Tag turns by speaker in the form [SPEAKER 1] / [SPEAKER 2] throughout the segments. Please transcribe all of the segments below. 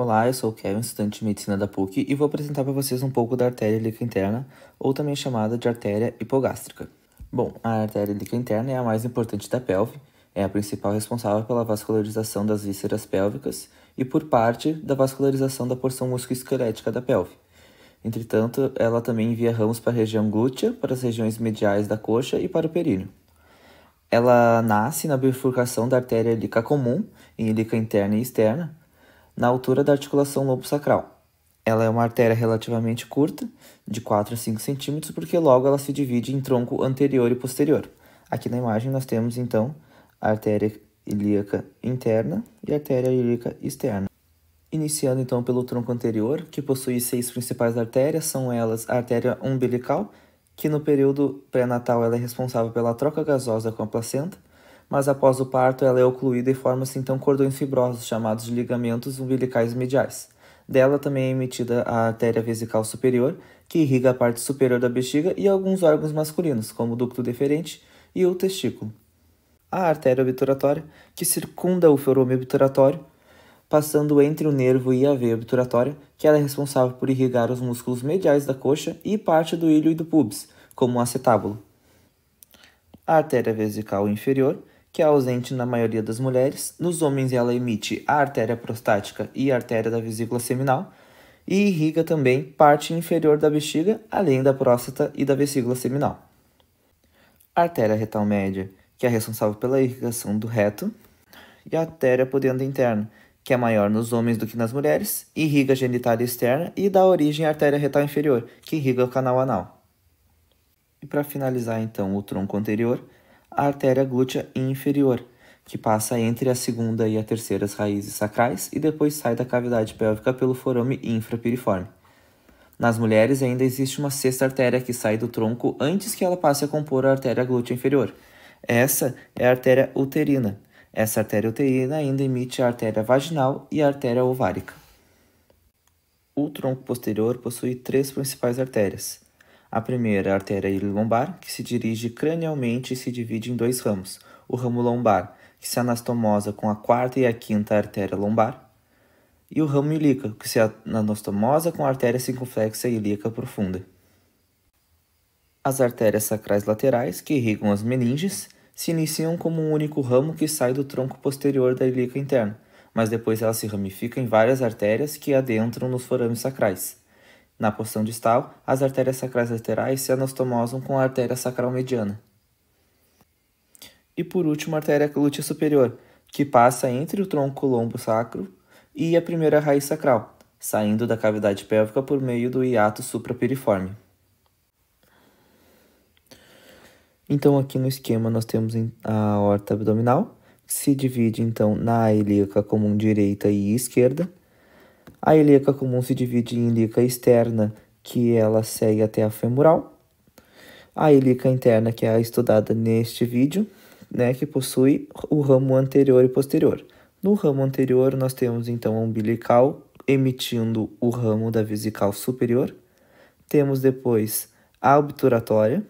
[SPEAKER 1] Olá, eu sou o Kevin, estudante de medicina da PUC, e vou apresentar para vocês um pouco da artéria ilíaca interna, ou também chamada de artéria hipogástrica. Bom, a artéria ilíaca interna é a mais importante da pelve, é a principal responsável pela vascularização das vísceras pélvicas e por parte da vascularização da porção musculoesquelética da pelve. Entretanto, ela também envia ramos para a região glútea, para as regiões mediais da coxa e para o períneo. Ela nasce na bifurcação da artéria ilíaca comum, em ilíaca interna e externa, na altura da articulação lobo-sacral. Ela é uma artéria relativamente curta, de 4 a 5 centímetros, porque logo ela se divide em tronco anterior e posterior. Aqui na imagem nós temos, então, a artéria ilíaca interna e a artéria ilíaca externa. Iniciando, então, pelo tronco anterior, que possui 6 principais artérias, são elas a artéria umbilical, que no período pré-natal ela é responsável pela troca gasosa com a placenta, mas após o parto ela é ocluída e forma-se então cordões fibrosos, chamados de ligamentos umbilicais mediais. Dela também é emitida a artéria vesical superior, que irriga a parte superior da bexiga e alguns órgãos masculinos, como o ducto deferente e o testículo. A artéria obturatória, que circunda o forame obturatório, passando entre o nervo e a veia obturatória, que ela é responsável por irrigar os músculos mediais da coxa e parte do ilho e do pubis, como o acetábulo. A artéria vesical inferior, que é ausente na maioria das mulheres. Nos homens ela emite a artéria prostática e a artéria da vesícula seminal e irriga também parte inferior da bexiga, além da próstata e da vesícula seminal. A artéria retal média, que é responsável pela irrigação do reto, e a artéria pudenda interna, que é maior nos homens do que nas mulheres, irriga a genitália externa e dá origem à artéria retal inferior, que irriga o canal anal. E para finalizar então o tronco anterior, a artéria glútea inferior, que passa entre a segunda e a terceira raízes sacrais e depois sai da cavidade pélvica pelo forame infrapiriforme. Nas mulheres ainda existe uma sexta artéria que sai do tronco antes que ela passe a compor a artéria glútea inferior. Essa é a artéria uterina. Essa artéria uterina ainda emite a artéria vaginal e a artéria ovárica. O tronco posterior possui 3 principais artérias. A primeira é a artéria ilio-lombar, que se dirige cranialmente e se divide em 2 ramos. O ramo lombar, que se anastomosa com a 4ª e a 5ª artéria lombar, e o ramo ilíaco, que se anastomosa com a artéria circunflexa ilíaca profunda. As artérias sacrais laterais, que irrigam as meninges, se iniciam como um único ramo que sai do tronco posterior da ilíaca interna, mas depois ela se ramifica em várias artérias que adentram nos forames sacrais. Na posição distal, as artérias sacrais laterais se anastomosam com a artéria sacral mediana. E por último, a artéria glútea superior, que passa entre o tronco lombo-sacro e a primeira raiz sacral, saindo da cavidade pélvica por meio do hiato suprapiriforme. Então aqui no esquema nós temos a aorta abdominal, que se divide então na ilíaca comum direita e esquerda. A ilíaca comum se divide em ilíaca externa, que ela segue até a femoral. A ilíaca interna, que é a estudada neste vídeo, que possui o ramo anterior e posterior. No ramo anterior, nós temos então a umbilical, emitindo o ramo da vesical superior. Temos depois a obturatória.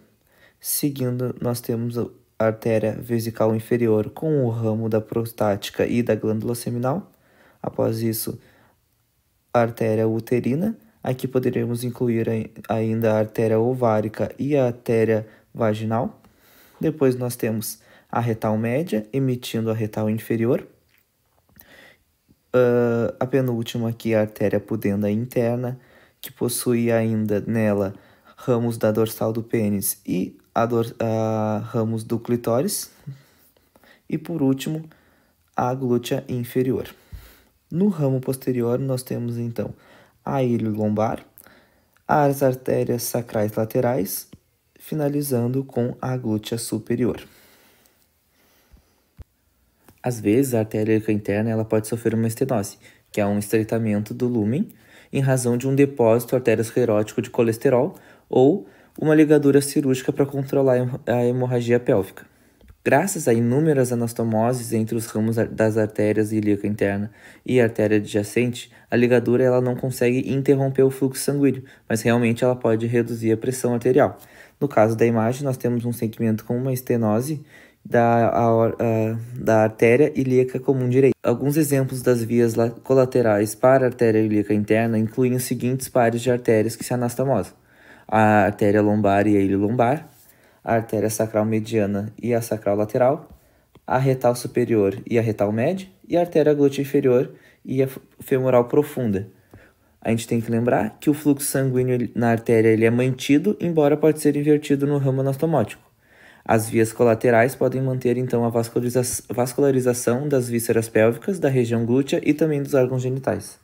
[SPEAKER 1] Seguindo, nós temos a artéria vesical inferior com o ramo da prostática e da glândula seminal. Após isso, a artéria uterina. Aqui poderíamos incluir ainda a artéria ovárica e a artéria vaginal. Depois nós temos a retal média, emitindo a retal inferior. A penúltima aqui é a artéria pudenda interna, que possui ainda nela ramos da dorsal do pênis e ramos do clitóris. E por último, a glútea inferior. No ramo posterior, nós temos então a ilho lombar, as artérias sacrais laterais, finalizando com a glútea superior. Às vezes, a artéria ilíaca interna ela pode sofrer uma estenose, que é um estreitamento do lúmen, em razão de um depósito arteriosclerótico de colesterol ou uma ligadura cirúrgica para controlar a hemorragia pélvica. Graças a inúmeras anastomoses entre os ramos das artérias ilíaca interna e a artéria adjacente, a ligadura ela não consegue interromper o fluxo sanguíneo, mas realmente ela pode reduzir a pressão arterial. No caso da imagem, nós temos um segmento com uma estenose da artéria ilíaca comum direita. Alguns exemplos das vias colaterais para a artéria ilíaca interna incluem os seguintes pares de artérias que se anastomosam: a artéria lombar e a ilio-lombar, a artéria sacral mediana e a sacral lateral, a retal superior e a retal média, e a artéria glútea inferior e a femoral profunda. A gente tem que lembrar que o fluxo sanguíneo na artéria ele é mantido, embora pode ser invertido no ramo anastomótico. As vias colaterais podem manter, então, a vascularização das vísceras pélvicas, da região glútea e também dos órgãos genitais.